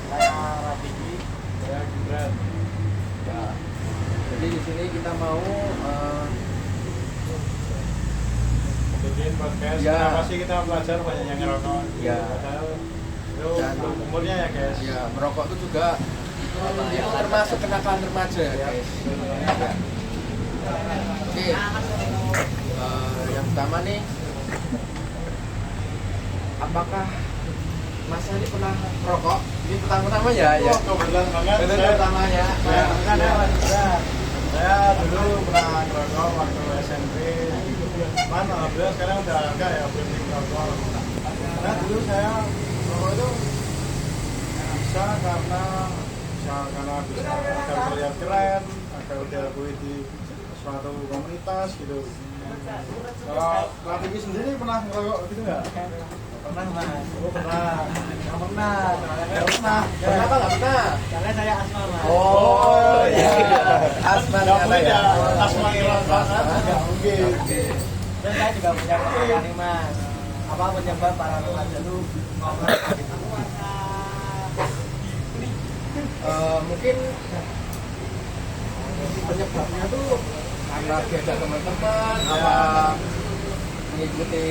Saya Rafiki. Saya Gibran. Ya. Jadi di sini kita mau Bikin podcast. Ya. Kenapa sih kita belajar banyak yang ngerokok? Ya. Padahal itu Dan belum umurnya ya guys. ya merokok itu juga itu termasuk kenakalan remaja ya guys. Ya. Oke. Yang pertama nih, apakah Mas ini pernah merokok? Ini pertama-tama ya. Oh, kebetulan banget. Itu Saya pertamanya. Saya dulu pernah ngerokok waktu SMP. Cuman alhamdulillah sekarang udah enggak ya berhenti ngerokok. Karena dulu saya ngerokok itu bisa agar terlihat keren, agar diakui di suatu komunitas gitu. Kalau Rafiki sendiri pernah ngerokok gitu nggak? Pernah mas. Oh pernah. Nggak pernah. Nggak pernah. Kenapa nggak pernah? Karena saya asma mas. Oh iya. Asma Nggak mungkin ya. ya. Asma ngerokok kan? Nggak mungkin. Dan saya juga punya pertanyaan nih mas. Apa penyebab para remaja lu Mungkin penyebabnya tuh karena diajak teman-teman apa mengikuti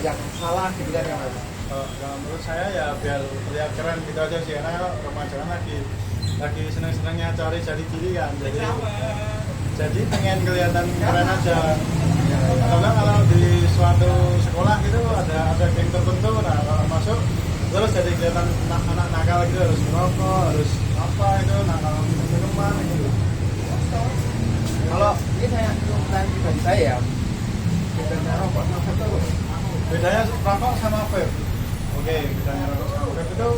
yang salah gitu kan ya mas? Kalau menurut saya ya biar terlihat keren gitu aja sih, karena remaja kan lagi seneng-senengnya cari jadi diri kan, jadi pengen kelihatan keren aja. Atau enggak kalau di suatu sekolah gitu ada geng tertentu, nah kalau masuk terus jadi kelihatan anak nakal gitu, harus merokok, harus apa itu nakal minuman gitu. Kalau ini saya pertanyaan pribadi saya ya, bedanya rokok sama vape itu apa? Bedanya rokok sama vape. Oke, bedanya rokok sama vape itu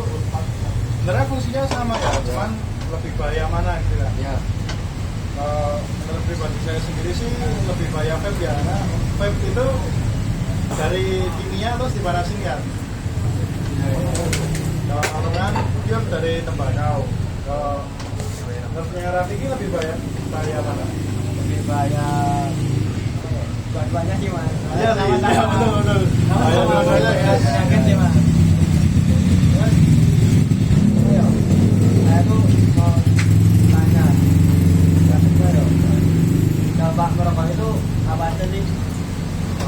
sebenarnya fungsinya sama ya, cuman lebih bahaya mana gitu kan. Ya. Menurut pribadi saya sendiri sih lebih bahaya vape ya, karena vape itu dari kimia terus dipanasin kan. Kalau kan pure dari tembakau. Kalau menurut Rafiki lebih bahaya mana? lebih banyak dua-duanya sih mas. Iya sih, iya betul. Bahaya dua-duanya guys. Penyakit sih mas. Ayo, saya tuh mau tanya, yang kedua dong, dampak merokok itu apa aja sih?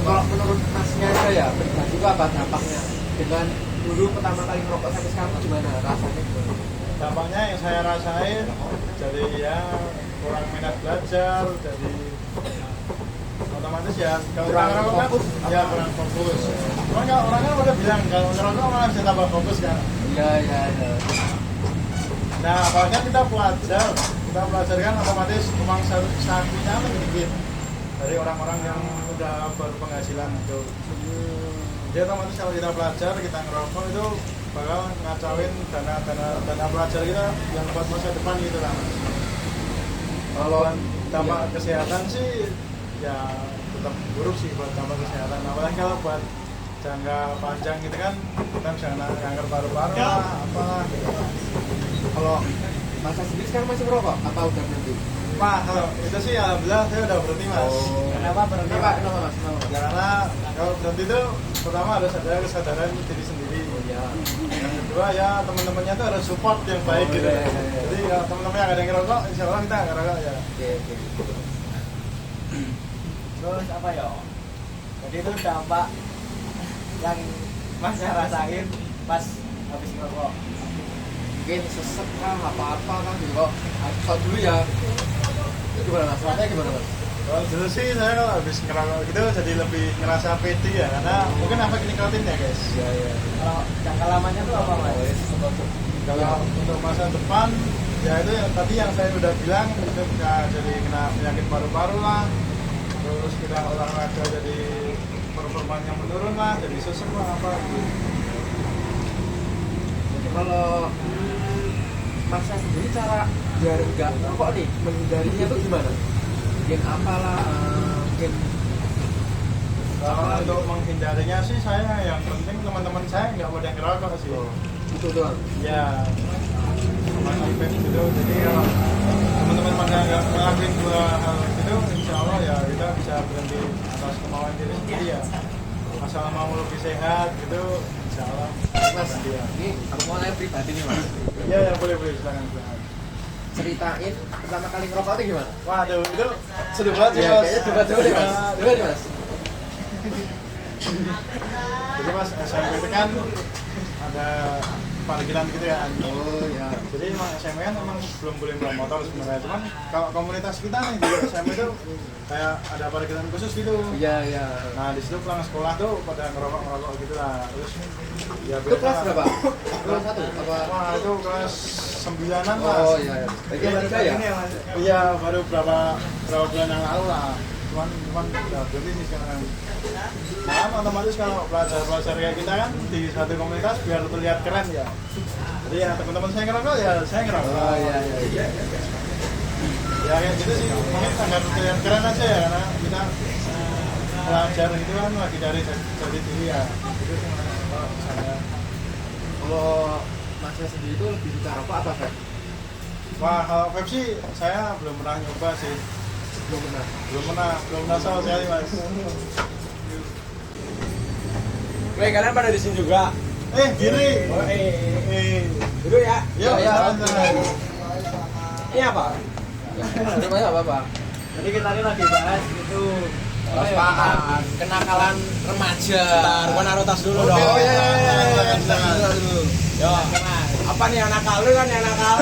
Kalau menurut masnya aja ya, pribadi itu apa dampaknya? Dengan dulu pertama kali merokok sampai sekarang tuh gimana rasanya? Gimana? Dampaknya yang saya rasain jadi ya kurang minat belajar, jadi otomatis ya kalau Kurang ngerokok kan fokus, ya kurang fokus. Cuman kalau orang kan udah bilang kalau ngerokok malah bisa tambah fokus kan. Iya. Nah apalagi kita belajar kan otomatis uang sakunya sedikit dari orang-orang yang udah berpenghasilan itu. Jadi otomatis kalau kita belajar, kita ngerokok itu bakal ngacauin dana belajar kita yang buat masa depan gitu lah. Kalau dampak kesehatan sih ya tetap buruk sih buat dampak kesehatan. Apalagi kalau buat jangka panjang gitu kan, kita bisa kanker paru-paru lah, apa gitu. Kalau masa sendiri sekarang masih merokok? Apa udah berhenti? Pak, kalau itu sih alhamdulillah saya udah berhenti mas. Kenapa berhenti? Kenapa mas? Ya, karena kalau berhenti itu pertama harus ada kesadaran diri sendiri. Ya. Yang kedua ya teman-temannya tuh harus support yang baik gitu. Iya. Jadi kalau teman-teman yang ada yang ngerokok, insya Allah kita nggak ngerokok ya. Oke. Terus apa ya? Jadi itu dampak yang mas rasain pas habis ngerokok. Mungkin sesek kah, apa-apa kan gitu kok. Kalau dulu ya, itu gimana mas? Rasanya gimana mas? Kalau dulu sih saya kalau habis ngerokok gitu jadi lebih ngerasa pede ya, karena mungkin efek nikotin ya guys. Iya. Kalau jangka lamanya tuh apa mas? Kalau untuk masa depan ya itu yang tadi yang saya udah bilang, itu bisa jadi kena penyakit paru-paru lah, terus kita olahraga jadi performanya menurun lah, jadi sesek lah apa gitu. Kalau masnya sendiri cara biar nggak merokok nih, menghindarinya tuh gimana? Mungkin apalah, mungkin Kalau untuk menghindarinya sih saya yang penting teman-teman saya nggak boleh ngerokok sih. itu doang. Ya, sama event gitu. Jadi kalau teman-teman pada nggak ngelakuin dua hal gitu, insya Allah ya kita bisa berhenti atas kemauan diri sendiri ya. Masalah mau lebih sehat gitu, insya Insya Allah. Mas, ini aku mau nanya pribadi nih mas. Iya, ya boleh silakan. Ceritain pertama kali ngerokok itu gimana? Waduh, itu seru banget sih Ya, mas. kayaknya coba deh mas. Coba deh mas. Jadi mas, SMP itu kan ada parkiran gitu ya. Oh ya. Jadi emang SMP kan emang belum boleh bawa motor sebenarnya. Cuman kalau komunitas kita nih di SMP itu kayak ada parkiran khusus gitu. Iya iya. Nah di situ pulang sekolah tuh pada ngerokok gitu lah. Terus ya Itu kelas berapa? Kelas 1 apa? Wah itu kelas 9-an mas. Oh iya. Itu baru saya. Iya baru berapa bulan yang lalu lah. Cuman udah berhenti sih sekarang. Nah otomatis kalau belajar kayak kita kan di satu komunitas biar terlihat keren ya. Jadi ya teman-teman saya ngerokok ya saya ngerokok. Oh iya iya. Ya kayak gitu sih. Mungkin agar terlihat keren aja ya karena kita belajar itu kan lagi dari jadi diri ya. Itu sih mas. Saya. Kalau masnya sendiri itu lebih suka rokok apa Feb? Wah kalau Pepsi saya belum pernah nyoba sih. Belum pernah. Belum pernah sama sekali mas. Weh, kalian pada di sini juga. Gini. Oh, duduk ya. Yuk, Ya, ya. Ini apa? Terima kasih apa? Jadi kita ini lagi bahas itu Apaan? Kenakalan remaja. Bentar, gua naruh tas dulu dong. Oh iya. Yo, apa nih yang nakal lu kan yang nakal?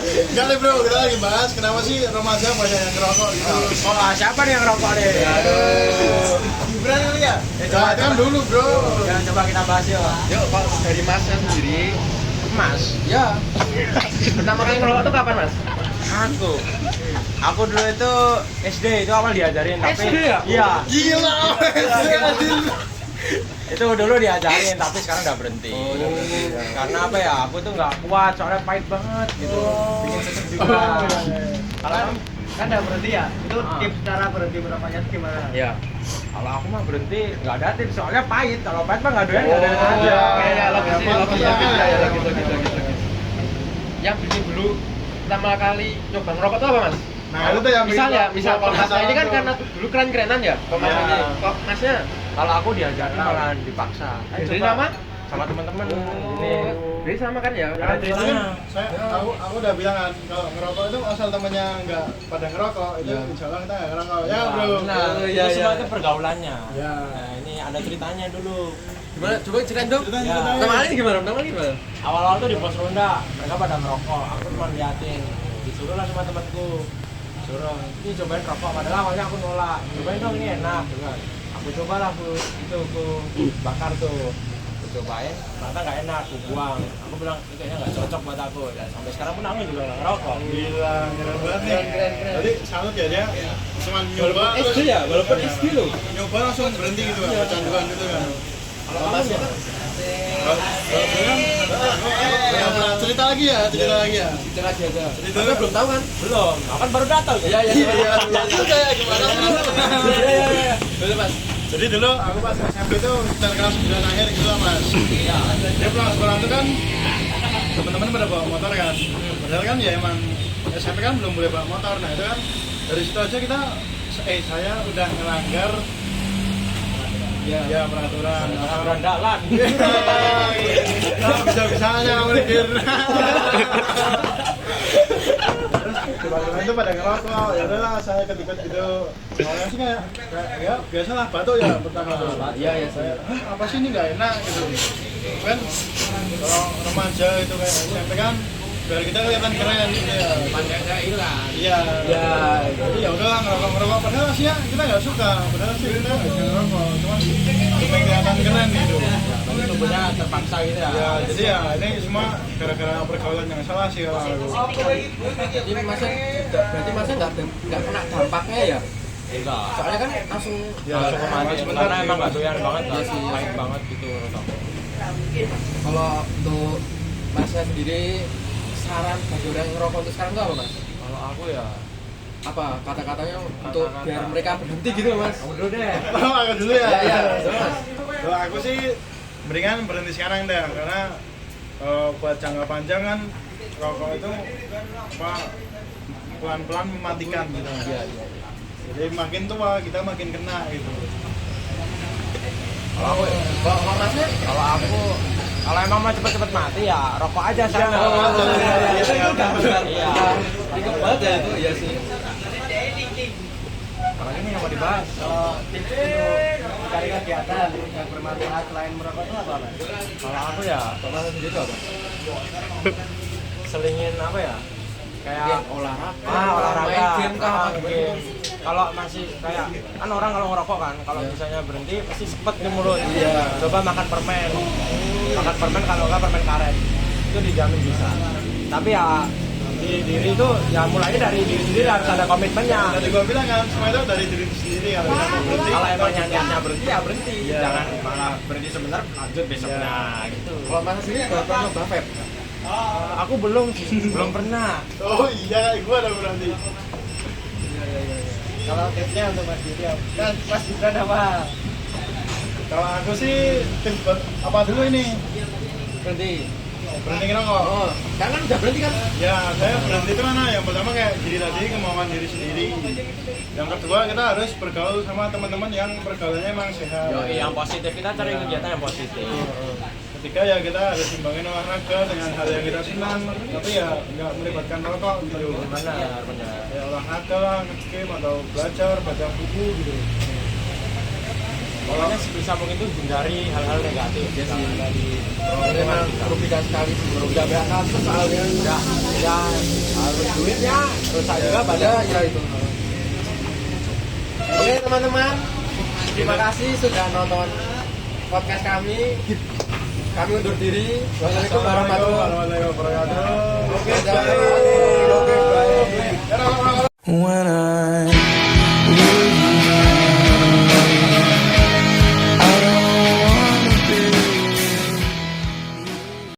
Enggak nih bro, kita lagi bahas kenapa sih remaja banyak yang ngerokok gitu. Oh, siapa nih yang ngerokok nih? Aduh. Gibran kali ya? Coba, Kan dulu bro. Ya, coba kita bahas yuk. Yuk, Pak, dari masnya sendiri. Mas, Ya. Pertama kali ngerokok itu kapan mas? aku dulu itu SD itu awal diajarin tapi SD ya? Iya. Gila. Itu dulu diajarin tapi sekarang udah berhenti. Karena apa ya? Aku tuh nggak kuat soalnya pahit banget gitu. Bikin sesek juga. Kalau kan udah berhenti ya? Itu tips cara berhenti merokoknya gimana? Ya. Kalau aku mah berhenti nggak ada tips soalnya pahit. Kalau pahit mah nggak doyan nggak doyan aja. Kayak logis gitu. Yang bikin dulu pertama kali nyoba ngerokok itu apa mas? Nah itu tuh yang misal kalau mas ini kan karena dulu keren-kerenan ya. Kalau mas Iya. ini, kok masnya? Kalau aku diajarin malah dipaksa. Ayo Jadi coba. nama? Sama teman-teman ini. Jadi sama kan ya? Ada ceritanya. Aku udah bilang kan kalau ngerokok itu asal temennya nggak pada ngerokok itu insya Allah kita nggak ngerokok ya bro. Nah, iya, itu semua iya. itu pergaulannya. Ya. Nah, ini ada ceritanya dulu. Gimana? Coba ceritain dong. Ceritain. Pertama kali gimana? Awal-awal tuh di pos ronda, mereka pada merokok. Aku cuma liatin. Disuruh lah sama temanku. Suruh, ini cobain rokok. Padahal awalnya aku nolak. Cobain dong ini enak, gitu kan. Aku cobalah aku bakar tuh. Aku cobain, ternyata nggak enak, aku buang. Aku bilang ini kayaknya nggak cocok buat aku. Ya, sampai sekarang pun aku juga nggak ngerokok. Gila, keren banget nih. Keren. Jadi salut ya dia cuma nyoba terus SD ya? Walaupun SD loh. nyoba langsung berhenti gitu kan, kecanduan gitu kan. Kalau mas ya? Cerita lagi ya. Cerita lagi aja. Cerita Tapi belum tahu kan? Belum, aku kan baru datang. Iya. Juga ya gimana? Iya. Boleh mas. Jadi dulu aku pas SMP itu sekitar kelas 9 akhir gitu lah mas. Dia pulang sekolah itu kan teman-teman pada bawa motor kan. Padahal kan ya emang SMP kan belum boleh bawa motor. Nah itu kan dari situ aja kita saya udah ngelanggar ya peraturan. Berandalan. Bisa-bisanya mikir. Teman-teman itu pada ngerokok, ya udahlah saya ikut-ikut gitu. Soalnya sih kayak ya biasalah batuk ya pertama tuh. Iya. Saya, apa sih ini nggak enak gitu. Kan kalau remaja itu kayak SMP kan biar kita kelihatan keren gitu ya. Panjangnya itu kan. Iya. Jadi ya udahlah ngerokok padahal sih ya kita nggak suka. Padahal sih kita nggak suka ngerokok, cuma supaya kelihatan keren gitu. Tapi tubuhnya terpaksa gitu ya. Ya, jadi ya ini semua gara-gara pergaulan yang salah sih kalau aku. Jadi masnya berarti masnya nggak kena dampaknya ya? Enggak. Soalnya kan langsung Ya, Langsung kemana sebentar karena sih, emang nggak Mas. doyan banget lah, Iya sih. pahit banget gitu rokok. kalau untuk masnya sendiri saran bagi orang yang ngerokok untuk sekarang itu apa mas? Kalau aku ya Apa kata-katanya untuk Kata-kata. biar mereka berhenti gitu mas? kamu dulu deh. Oh, aku dulu ya. Iya, betul, Mas. Kalau aku sih mendingan berhenti sekarang deh, karena buat jangka panjang kan rokok itu apa pelan-pelan mematikan gitu. Iya. Jadi makin tua kita makin kena gitu. Kalau aku, Kalau masnya? kalau emang mau cepet-cepet mati ya rokok aja saya. Iya. Ingat banget ya itu, iya sih. Kalau ini yang mau dibahas. Kalau tips untuk mencari kegiatan yang bermanfaat selain merokok itu apa, Mas? Kalau aku ya Kalau sendiri itu apa? selingin apa ya? Kayak Olahraga. olahraga, Main game kah? Apa game. gitu? Kalau masih kayak kan orang kalau ngerokok kan, kalau misalnya berhenti pasti sepet di mulut. Iya. Coba makan permen. Makan permen kalau enggak permen karet. Itu dijamin bisa. Tapi ya di diri itu ya mulainya dari diri sendiri harus ada komitmennya. Tadi gua bilang kan semua itu dari diri sendiri kalau kita mau berhenti. Kalau emang niatnya berhenti ya berhenti. Iya. Jangan malah berhenti sebentar lanjut besoknya gitu. Kalau mas sendiri udah pernah nyoba vape? Aku belum belum pernah. Oh iya, gua ada berhenti. Kalau tipsnya untuk Mas Didi, kan Mas Gibran apa? Kalau aku sih tips buat apa dulu ini? Berhenti. Berhenti ngerokok. Oh, jangan udah berhenti kan? Ya, saya berhenti itu karena yang pertama kayak diri tadi, kemauan diri sendiri. Yang kedua, kita harus bergaul sama teman-teman yang pergaulannya emang sehat. Yang positif kita cari kegiatan yang positif. Ketiga ya kita harus imbangin olahraga dengan hal yang kita senang, tapi ya nggak melibatkan rokok gitu. Benar. Ya olahraga lah, nge-game atau belajar, baca buku gitu. Pokoknya sebisa mungkin itu hindari hal-hal negatif. Iya sih. Ini memang merugikan sekali sih. Udah banyak kasus soalnya. Ya harus duitnya, terus saya juga Ada banyak. ya itu. Oke teman-teman, terima kasih sudah nonton podcast kami. Kami undur diri. Wassalamualaikum warahmatullahi wabarakatuh. Oke, Oke, bye. When